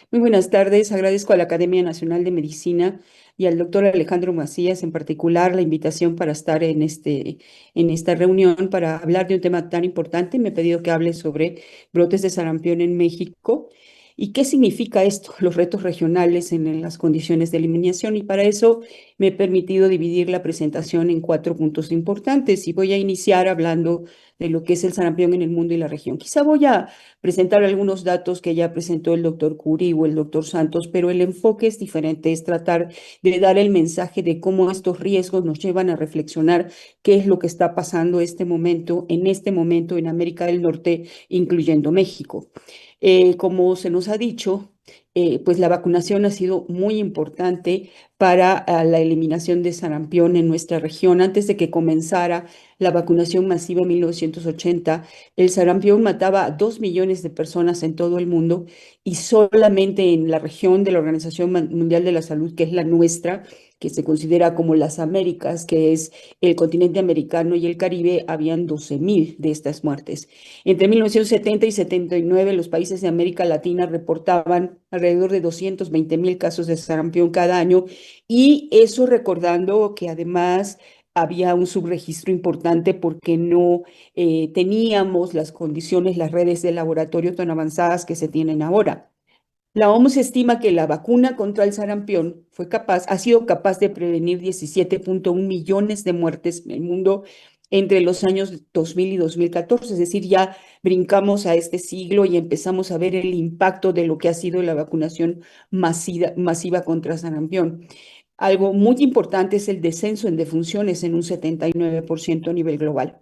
Muy buenas tardes. Agradezco a la Academia Nacional de Medicina y al doctor Alejandro Macías en particular la invitación para estar en esta reunión para hablar de un tema tan importante. Me he pedido que hable sobre brotes de sarampión en México y qué significa esto, los retos regionales en las condiciones de eliminación. Y para eso me he permitido dividir la presentación en cuatro puntos importantes y voy a iniciar hablando de lo que es el sarampión en el mundo y la región. Quizá voy a presentar algunos datos que ya presentó el doctor Curi o el doctor Santos, pero el enfoque es diferente, es tratar de dar el mensaje de cómo estos riesgos nos llevan a reflexionar qué es lo que está pasando este momento en América del Norte, incluyendo México. Como se nos ha dicho, pues la vacunación ha sido muy importante para la eliminación de sarampión en nuestra región. Antes de que comenzara la vacunación masiva en 1980, el sarampión mataba a 2 millones de personas en todo el mundo y solamente en la región de la Organización Mundial de la Salud, que es la nuestra, que se considera como las Américas, que es el continente americano y el Caribe, habían 12.000 de estas muertes. Entre 1970 y 79, los países de América Latina reportaban alrededor de 220.000 casos de sarampión cada año, y eso recordando que además había un subregistro importante porque no teníamos las condiciones, las redes de laboratorio tan avanzadas que se tienen ahora. La OMS estima que la vacuna contra el sarampión ha sido capaz de prevenir 17.1 millones de muertes en el mundo entre los años 2000 y 2014. Es decir, ya brincamos a este siglo y empezamos a ver el impacto de lo que ha sido la vacunación masiva contra sarampión. Algo muy importante es el descenso en defunciones en un 79% a nivel global.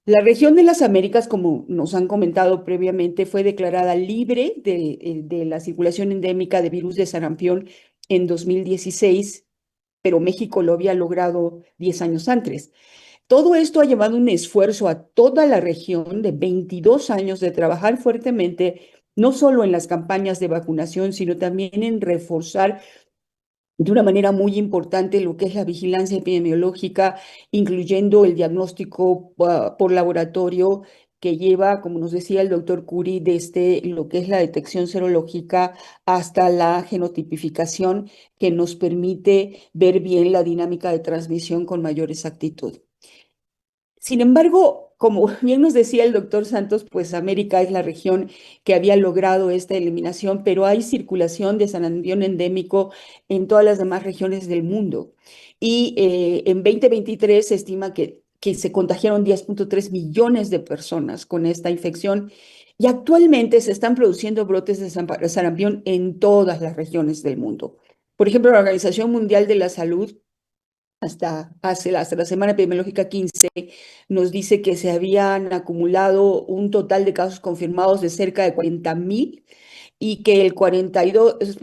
La región de las Américas, como nos han comentado previamente, fue declarada libre de la circulación endémica de virus de sarampión en 2016, pero México lo había logrado 10 años antes. Todo esto ha llevado un esfuerzo a toda la región de 22 años de trabajar fuertemente, no solo en las campañas de vacunación, sino también en reforzar de una manera muy importante lo que es la vigilancia epidemiológica, incluyendo el diagnóstico por laboratorio que lleva, como nos decía el doctor Curi, desde lo que es la detección serológica hasta la genotipificación, que nos permite ver bien la dinámica de transmisión con mayor exactitud. Sin embargo, como bien nos decía el doctor Santos, pues América es la región que había logrado esta eliminación, pero hay circulación de sarampión endémico en todas las demás regiones del mundo. Y en 2023 se estima que se contagiaron 10.3 millones de personas con esta infección y actualmente se están produciendo brotes de sarampión en todas las regiones del mundo. Por ejemplo, la Organización Mundial de la Salud hasta la semana epidemiológica 15, nos dice que se habían acumulado un total de casos confirmados de cerca de 40.000 y que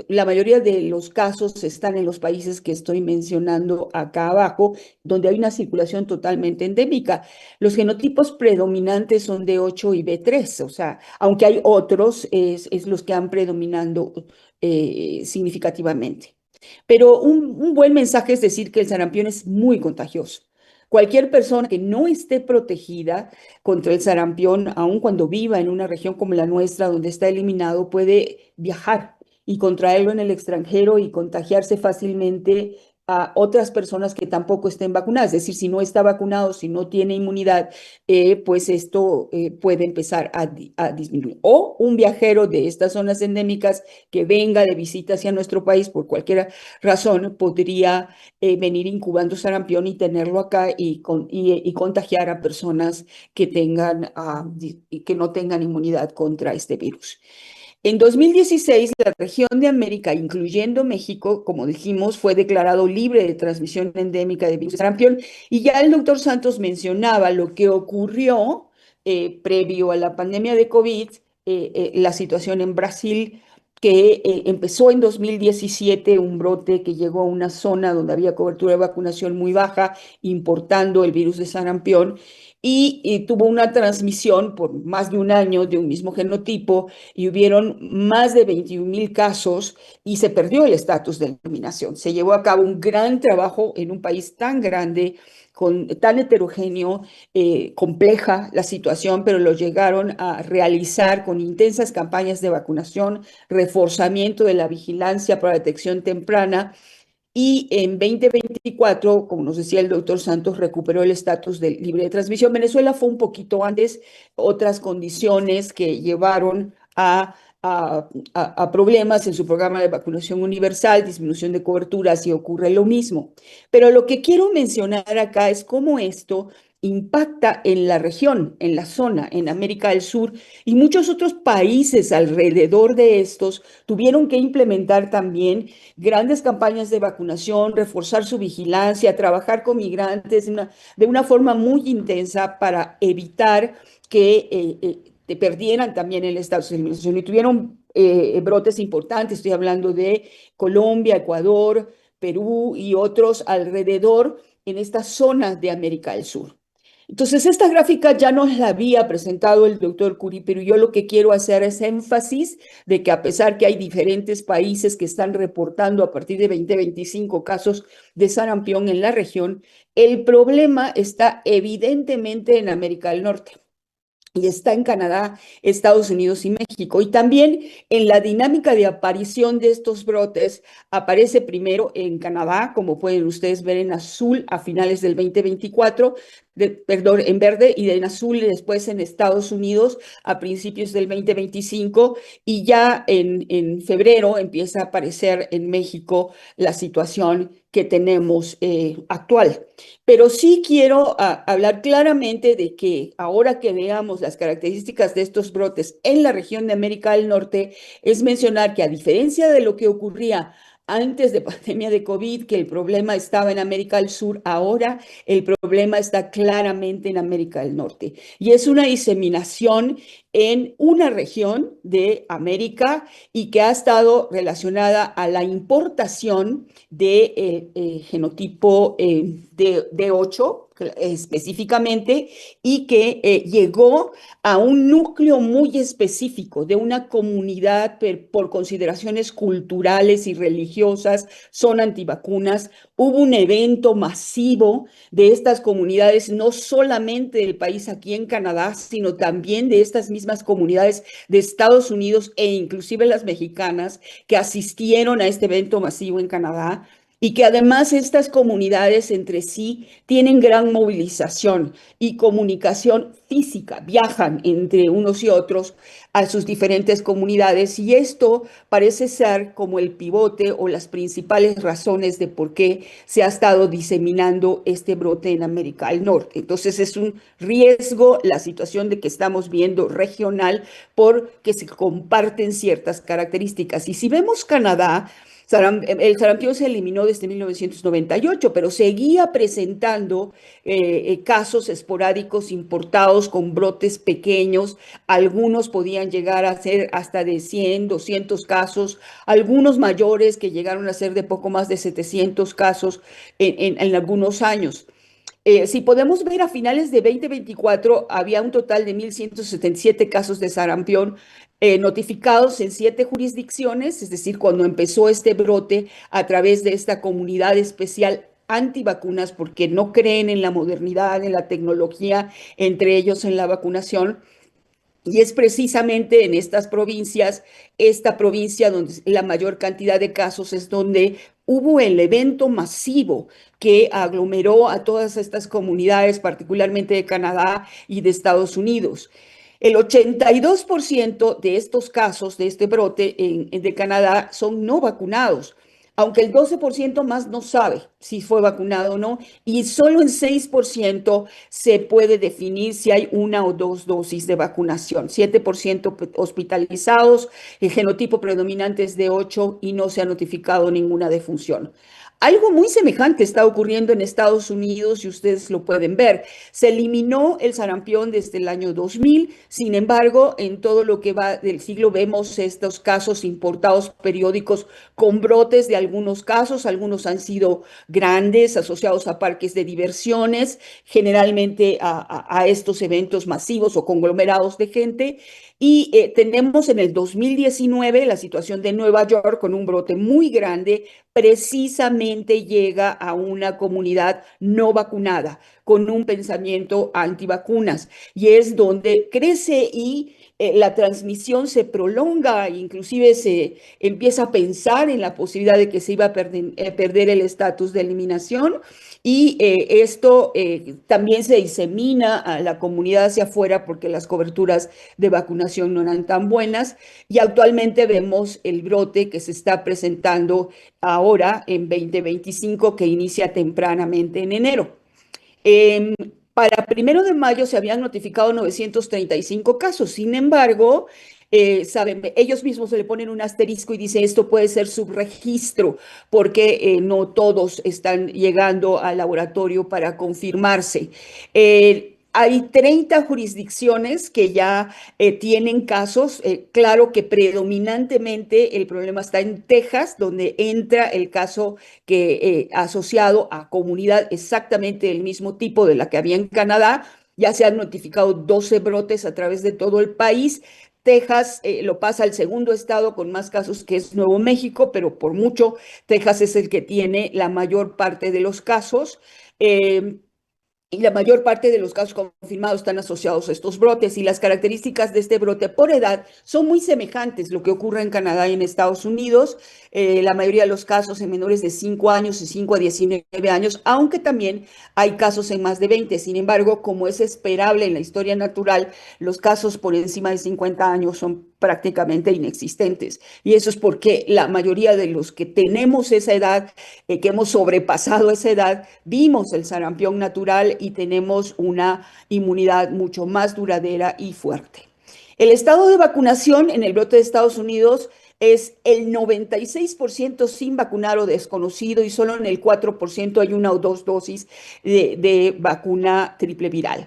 la mayoría de los casos están en los países que estoy mencionando acá abajo, donde hay una circulación totalmente endémica. Los genotipos predominantes son D8 y B3, o sea, aunque hay otros, es los que han predominando significativamente. Pero un buen mensaje es decir que el sarampión es muy contagioso. Cualquier persona que no esté protegida contra el sarampión, aun cuando viva en una región como la nuestra, donde está eliminado, puede viajar y contraerlo en el extranjero y contagiarse fácilmente a otras personas que tampoco estén vacunadas. Es decir, si no está vacunado, si no tiene inmunidad, pues esto puede empezar a disminuir. O un viajero de estas zonas endémicas que venga de visita hacia nuestro país por cualquier razón, podría venir incubando sarampión y tenerlo acá y contagiar a personas que que no tengan inmunidad contra este virus. En 2016, la región de América, incluyendo México, como dijimos, fue declarado libre de transmisión endémica de virus de sarampión. Y ya el doctor Santos mencionaba lo que ocurrió previo a la pandemia de COVID, la situación en Brasil, que empezó en 2017 un brote que llegó a una zona donde había cobertura de vacunación muy baja, importando el virus de sarampión, y tuvo una transmisión por más de un año de un mismo genotipo y hubieron más de 21.000 casos y se perdió el estatus de eliminación. Se llevó a cabo un gran trabajo en un país tan grande tan heterogéneo, compleja la situación, pero lo llegaron a realizar con intensas campañas de vacunación, reforzamiento de la vigilancia para detección temprana y en 2024, como nos decía el doctor Santos, recuperó el estatus de libre de transmisión. Venezuela fue un poquito antes, otras condiciones que llevaron a problemas en su programa de vacunación universal, disminución de cobertura, si ocurre lo mismo. Pero lo que quiero mencionar acá es cómo esto impacta en la región, en la zona, en América del Sur y muchos otros países alrededor de estos tuvieron que implementar también grandes campañas de vacunación, reforzar su vigilancia, trabajar con migrantes de una forma muy intensa para evitar que te perdieran también el estado de civilización y tuvieron brotes importantes. Estoy hablando de Colombia, Ecuador, Perú y otros alrededor en esta zona de América del Sur. Entonces, esta gráfica ya nos la había presentado el doctor Curí, pero yo lo que quiero hacer es énfasis de que a pesar que hay diferentes países que están reportando a partir de 2025 casos de sarampión en la región, el problema está evidentemente en América del Norte y está en Canadá, Estados Unidos y México. Y también en la dinámica de aparición de estos brotes, aparece primero en Canadá, como pueden ustedes ver en azul a finales del 2024, perdón, en verde y en azul y después en Estados Unidos a principios del 2025 y ya en febrero empieza a aparecer en México la situación que tenemos actual. Pero sí quiero hablar claramente de que ahora que veamos las características de estos brotes en la región de América del Norte, es mencionar que a diferencia de lo que ocurría antes de pandemia de COVID, que el problema estaba en América del Sur, ahora el problema está claramente en América del Norte. Y es una diseminación en una región de América y que ha estado relacionada a la importación de genotipo D8 específicamente y que llegó a un núcleo muy específico de una comunidad por consideraciones culturales y religiosas, son antivacunas. Hubo un evento masivo de estas comunidades, no solamente del país aquí en Canadá, sino también de estas mismas comunidades de Estados Unidos e inclusive las mexicanas que asistieron a este evento masivo en Canadá y que además estas comunidades entre sí tienen gran movilización y comunicación física, viajan entre unos y otros a sus diferentes comunidades y esto parece ser como el pivote o las principales razones de por qué se ha estado diseminando este brote en América del Norte. Entonces es un riesgo la situación de que estamos viendo regional porque se comparten ciertas características. Y si vemos Canadá, el sarampión se eliminó desde 1998, pero seguía presentando casos esporádicos importados con brotes pequeños. Algunos podían llegar a ser hasta de 100, 200 casos, algunos mayores que llegaron a ser de poco más de 700 casos en algunos años. Si podemos ver a finales de 2024, había un total de 1.177 casos de sarampión notificados en 7 jurisdicciones, es decir, cuando empezó este brote a través de esta comunidad especial antivacunas, porque no creen en la modernidad, en la tecnología, entre ellos en la vacunación. Y es precisamente en estas provincias, esta provincia donde la mayor cantidad de casos es donde hubo el evento masivo que aglomeró a todas estas comunidades, particularmente de Canadá y de Estados Unidos. El 82% de estos casos de este brote de Canadá son no vacunados, aunque el 12% más no sabe si fue vacunado o no, y solo en 6% se puede definir si hay una o dos dosis de vacunación. 7% hospitalizados, el genotipo predominante es de 8 y no se ha notificado ninguna defunción. Algo muy semejante está ocurriendo en Estados Unidos y ustedes lo pueden ver. Se eliminó el sarampión desde el año 2000, sin embargo, en todo lo que va del siglo vemos estos casos importados periódicos con brotes de algunos casos, algunos han sido grandes, asociados a parques de diversiones, generalmente a estos eventos masivos o conglomerados de gente. Y tenemos en el 2019 la situación de Nueva York con un brote muy grande precisamente llega a una comunidad no vacunada, con un pensamiento antivacunas, y es donde crece y la transmisión se prolonga, inclusive se empieza a pensar en la posibilidad de que se iba a perder el estatus de eliminación, y esto también se disemina a la comunidad hacia afuera porque las coberturas de vacunación no eran tan buenas, y actualmente vemos el brote que se está presentando ahora en 2025, que inicia tempranamente en enero. Eh, para 1 de mayo se habían notificado 935 casos. Sin embargo, saben, ellos mismos se le ponen un asterisco y dice esto puede ser subregistro porque no todos están llegando al laboratorio para confirmarse. Hay 30 jurisdicciones que ya tienen casos. Claro que predominantemente el problema está en Texas, donde entra el caso que asociado a comunidad exactamente del mismo tipo de la que había en Canadá. Ya se han notificado 12 brotes a través de todo el país. Texas lo pasa al segundo estado con más casos, que es Nuevo México, pero por mucho Texas es el que tiene la mayor parte de los casos. Eh, y la mayor parte de los casos confirmados están asociados a estos brotes, y las características de este brote por edad son muy semejantes a lo que ocurre en Canadá y en Estados Unidos. La mayoría de los casos en menores de 5 años y 5 a 19 años, aunque también hay casos en más de 20. Sin embargo, como es esperable en la historia natural, los casos por encima de 50 años son prácticamente inexistentes. Y eso es porque la mayoría de los que tenemos esa edad, que hemos sobrepasado esa edad, vimos el sarampión natural y tenemos una inmunidad mucho más duradera y fuerte. El estado de vacunación en el brote de Estados Unidos es el 96% sin vacunar o desconocido, y solo en el 4% hay una o dos dosis de vacuna triple viral.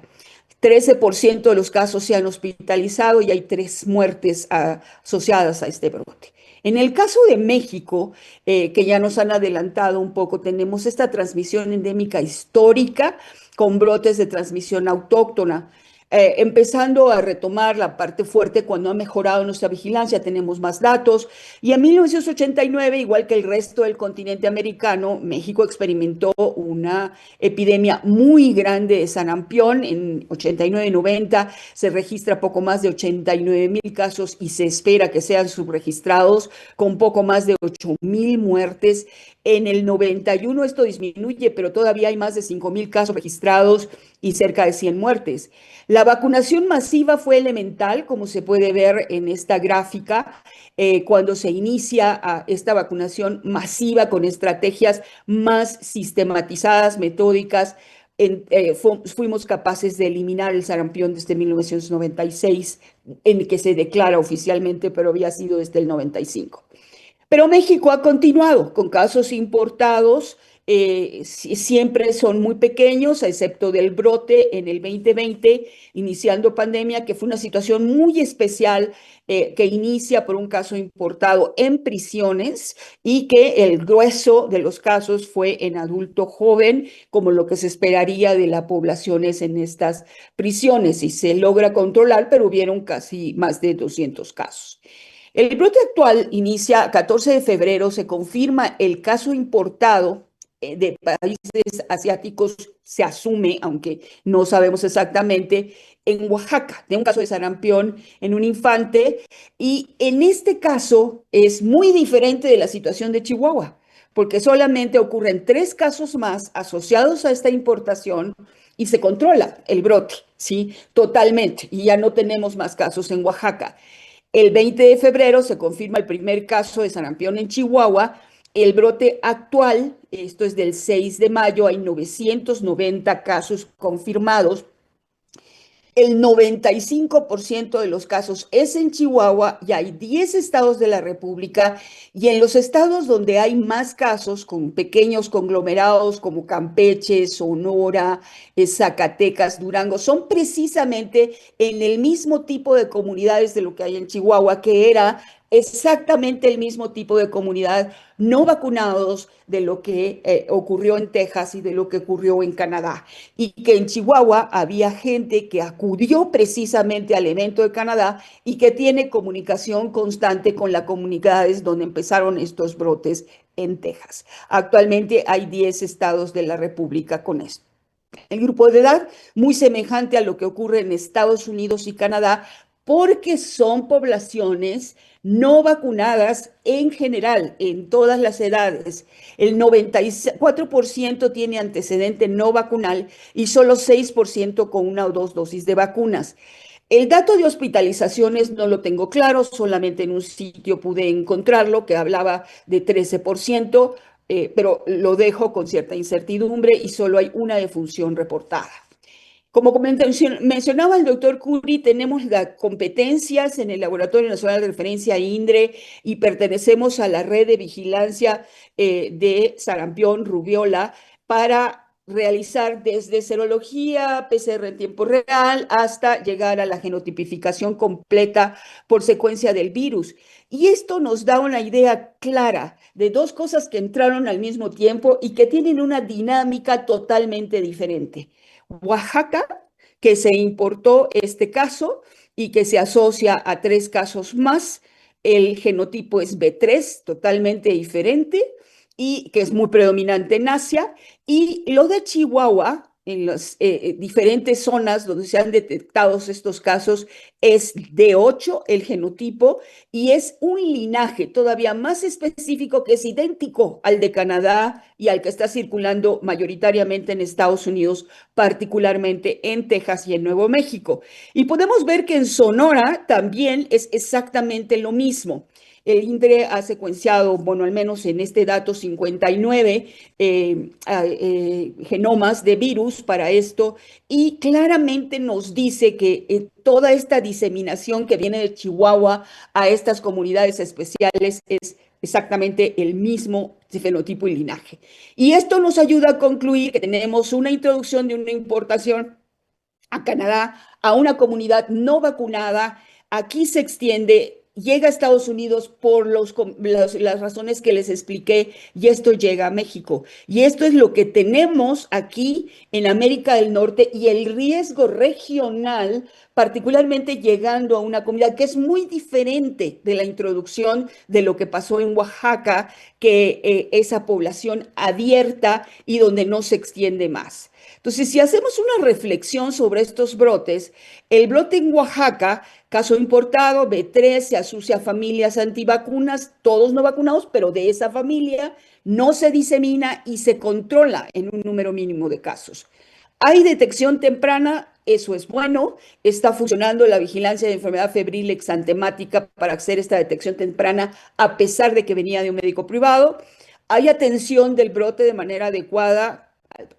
13% de los casos se han hospitalizado y hay 3 muertes asociadas a este brote. En el caso de México, que ya nos han adelantado un poco, tenemos esta transmisión endémica histórica con brotes de transmisión autóctona. Empezando a retomar la parte fuerte cuando ha mejorado nuestra vigilancia, tenemos más datos. Y en 1989, igual que el resto del continente americano, México experimentó una epidemia muy grande de sarampión. En 89-90 se registra poco más de 89,000 casos y se espera que sean subregistrados con poco más de 8,000 muertes. En el 91 esto disminuye, pero todavía hay más de 5,000 casos registrados y cerca de 100 muertes. La vacunación masiva fue elemental, como se puede ver en esta gráfica, cuando se inicia esta vacunación masiva con estrategias más sistematizadas, metódicas. Fuimos capaces de eliminar el sarampión desde 1996, en que se declara oficialmente, pero había sido desde el 95. Pero México ha continuado con casos importados. Siempre son muy pequeños, excepto del brote en el 2020, iniciando pandemia, que fue una situación muy especial, que inicia por un caso importado en prisiones, y que el grueso de los casos fue en adulto joven, como lo que se esperaría de la población es en estas prisiones, y se logra controlar, pero hubieron casi más de 200 casos. El brote actual inicia 14 de febrero, se confirma el caso importado de países asiáticos, se asume, aunque no sabemos exactamente, en Oaxaca, de un caso de sarampión en un infante. Y en este caso es muy diferente de la situación de Chihuahua, porque solamente ocurren 3 casos más asociados a esta importación y se controla el brote, ¿sí? Totalmente, y ya no tenemos más casos en Oaxaca. El 20 de febrero se confirma el primer caso de sarampión en Chihuahua. El brote actual, esto es del 6 de mayo, hay 990 casos confirmados. El 95% de los casos es en Chihuahua, y hay 10 estados de la República, y en los estados donde hay más casos, con pequeños conglomerados como Campeche, Sonora, Zacatecas, Durango, son precisamente en el mismo tipo de comunidades de lo que hay en Chihuahua, que era exactamente el mismo tipo de comunidad, no vacunados, de lo que ocurrió en Texas y de lo que ocurrió en Canadá, y que en Chihuahua había gente que acudió precisamente al evento de Canadá y que tiene comunicación constante con las comunidades donde empezaron estos brotes en Texas. Actualmente hay 10 estados de la República con esto. El grupo de edad, muy semejante a lo que ocurre en Estados Unidos y Canadá, porque son poblaciones no vacunadas en general, en todas las edades. El 94% tiene antecedente no vacunal y solo 6% con una o dos dosis de vacunas. El dato de hospitalizaciones no lo tengo claro, solamente en un sitio pude encontrarlo que hablaba de 13%, pero lo dejo con cierta incertidumbre y solo hay una defunción reportada. Como mencionaba el doctor Curi, tenemos las competencias en el Laboratorio Nacional de Referencia INDRE y pertenecemos a la red de vigilancia de sarampión, rubiola, para realizar desde serología, PCR en tiempo real, hasta llegar a la genotipificación completa por secuencia del virus. Y esto nos da una idea clara de dos cosas que entraron al mismo tiempo y que tienen una dinámica totalmente diferente. Oaxaca, que se importó este caso y que se asocia a 3 casos más. El genotipo es B3, totalmente diferente, y que es muy predominante en Asia. Y lo de Chihuahua, en las diferentes zonas donde se han detectado estos casos, es D8 el genotipo y es un linaje todavía más específico que es idéntico al de Canadá y al que está circulando mayoritariamente en Estados Unidos, particularmente en Texas y en Nuevo México. Y podemos ver que en Sonora también es exactamente lo mismo. El INDRE ha secuenciado, bueno, al menos en este dato, 59 genomas de virus para esto y claramente nos dice que toda esta diseminación que viene de Chihuahua a estas comunidades especiales es exactamente el mismo fenotipo y linaje. Y esto nos ayuda a concluir que tenemos una introducción de una importación a Canadá, a una comunidad no vacunada. Aquí se extiende, llega a Estados Unidos por las razones que les expliqué y esto llega a México. Y esto es lo que tenemos aquí en América del Norte y el riesgo regional, particularmente llegando a una comunidad que es muy diferente de la introducción de lo que pasó en Oaxaca, que esa población abierta y donde no se extiende más. Entonces, si hacemos una reflexión sobre estos brotes, el brote en Oaxaca, caso importado, B3, se asocia a familias antivacunas, todos no vacunados, pero de esa familia no se disemina y se controla en un número mínimo de casos. Hay detección temprana, eso es bueno, está funcionando la vigilancia de enfermedad febril exantemática para hacer esta detección temprana a pesar de que venía de un médico privado. Hay atención del brote de manera adecuada,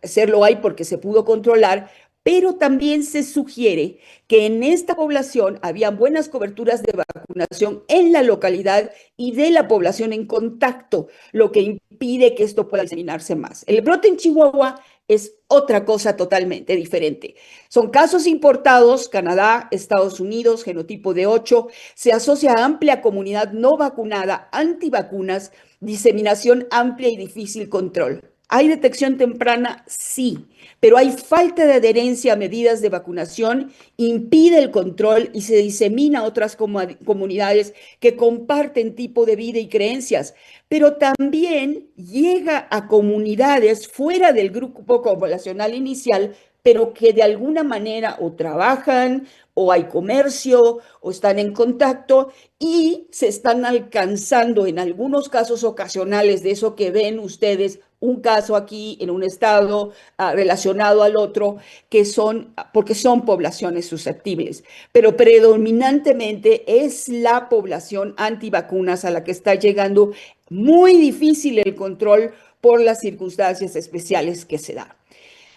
hacerlo hay porque se pudo controlar, pero también se sugiere que en esta población había buenas coberturas de vacunación en la localidad y de la población en contacto, lo que impide que esto pueda diseminarse más. El brote en Chihuahua es otra cosa totalmente diferente. Son casos importados, Canadá, Estados Unidos, genotipo de 8, se asocia a amplia comunidad no vacunada, antivacunas, diseminación amplia y difícil control. ¿Hay detección temprana? Sí, pero hay falta de adherencia a medidas de vacunación, impide el control y se disemina a otras comunidades que comparten tipo de vida y creencias, pero también llega a comunidades fuera del grupo poblacional inicial, pero que de alguna manera o trabajan o hay comercio o están en contacto y se están alcanzando en algunos casos ocasionales de eso que ven ustedes, un caso aquí en un estado relacionado al otro, que son, porque son poblaciones susceptibles, pero predominantemente es la población antivacunas a la que está llegando muy difícil el control por las circunstancias especiales que se dan.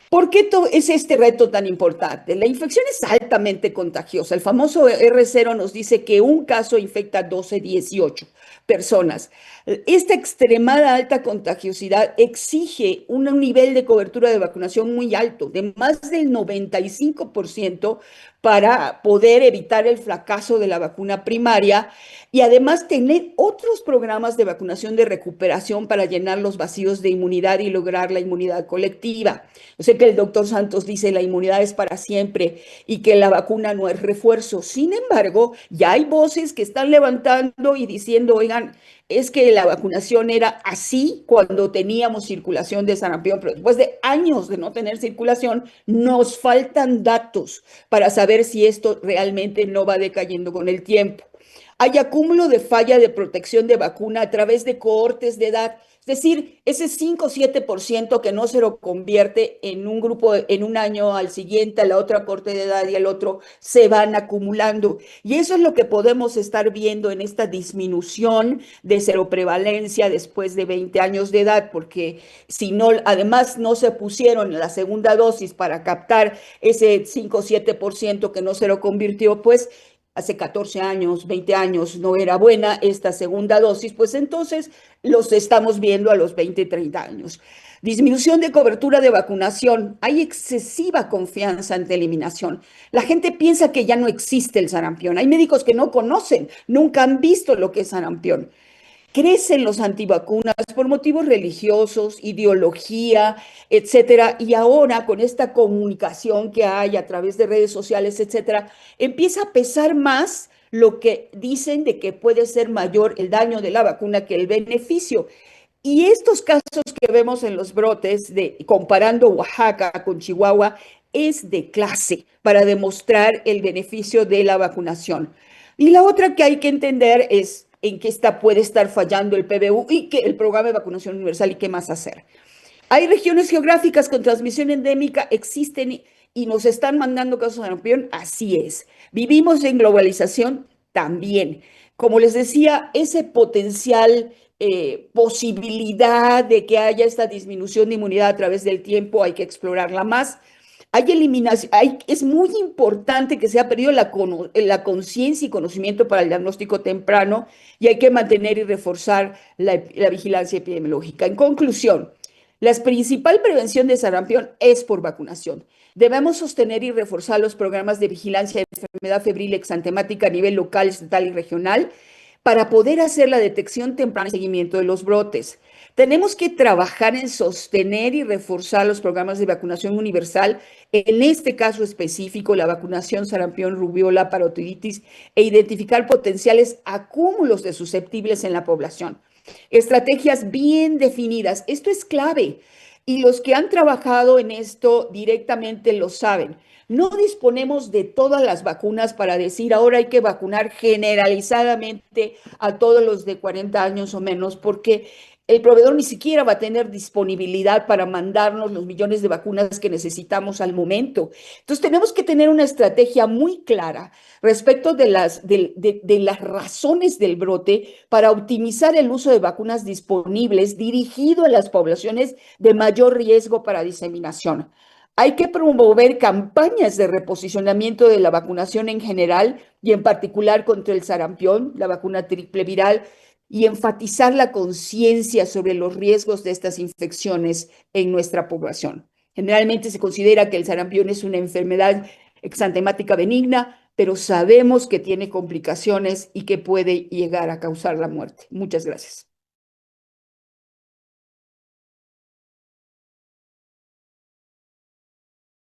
¿Por qué es este reto tan importante? La infección es altamente contagiosa. El famoso R0 nos dice que un caso infecta a 12, 18 personas. Esta extremada alta contagiosidad exige un nivel de cobertura de vacunación muy alto, de más del 95% para poder evitar el fracaso de la vacuna primaria y además tener otros programas de vacunación de recuperación para llenar los vacíos de inmunidad y lograr la inmunidad colectiva. O sea, sé que el doctor Santos dice la inmunidad es para siempre y que la vacuna no es refuerzo. Sin embargo, ya hay voces que están levantando y diciendo, oigan, es que la vacunación era así cuando teníamos circulación de sarampión, pero después de años de no tener circulación, nos faltan datos para saber si esto realmente no va decayendo con el tiempo. Hay acúmulo de falla de protección de vacuna a través de cohortes de edad. Es decir, ese 5 o 7% que no se lo convierte en un grupo, en un año al siguiente, a la otra corte de edad y al otro, se van acumulando. Y eso es lo que podemos estar viendo en esta disminución de seroprevalencia después de 20 años de edad, porque si no, además no se pusieron la segunda dosis para captar ese 5 o 7% que no se lo convirtió, pues hace 14 años, 20 años no era buena esta segunda dosis, pues entonces los estamos viendo a los 20, 30 años. Disminución de cobertura de vacunación. Hay excesiva confianza ante eliminación. La gente piensa que ya no existe el sarampión. Hay médicos que no conocen, nunca han visto lo que es sarampión. Crecen los antivacunas por motivos religiosos, ideología, etcétera, y ahora con esta comunicación que hay a través de redes sociales, etcétera, empieza a pesar más lo que dicen de que puede ser mayor el daño de la vacuna que el beneficio. Y estos casos que vemos en los brotes, comparando Oaxaca con Chihuahua, es de clase para demostrar el beneficio de la vacunación. Y la otra que hay que entender es en qué puede estar fallando el PBU y que el programa de vacunación universal y qué más hacer. Hay regiones geográficas con transmisión endémica, existen y nos están mandando casos de sarampión, así es. Vivimos en globalización también. Como les decía, ese potencial posibilidad de que haya esta disminución de inmunidad a través del tiempo, hay que explorarla más. Hay eliminación, es muy importante que se ha perdido la conciencia y conocimiento para el diagnóstico temprano y hay que mantener y reforzar la vigilancia epidemiológica. En conclusión, la principal prevención de sarampión es por vacunación. Debemos sostener y reforzar los programas de vigilancia de enfermedad febril exantemática a nivel local, estatal y regional para poder hacer la detección temprana y seguimiento de los brotes. Tenemos que trabajar en sostener y reforzar los programas de vacunación universal, en este caso específico, la vacunación sarampión, rubiola, parotiditis, e identificar potenciales acúmulos de susceptibles en la población. Estrategias bien definidas. Esto es clave. Y los que han trabajado en esto directamente lo saben. No disponemos de todas las vacunas para decir ahora hay que vacunar generalizadamente a todos los de 40 años o menos, porque el proveedor ni siquiera va a tener disponibilidad para mandarnos los millones de vacunas que necesitamos al momento. Entonces tenemos que tener una estrategia muy clara respecto de las razones del brote para optimizar el uso de vacunas disponibles dirigido a las poblaciones de mayor riesgo para diseminación. Hay que promover campañas de reposicionamiento de la vacunación en general y en particular contra el sarampión, la vacuna triple viral, y enfatizar la conciencia sobre los riesgos de estas infecciones en nuestra población. Generalmente se considera que el sarampión es una enfermedad exantemática benigna, pero sabemos que tiene complicaciones y que puede llegar a causar la muerte. Muchas gracias.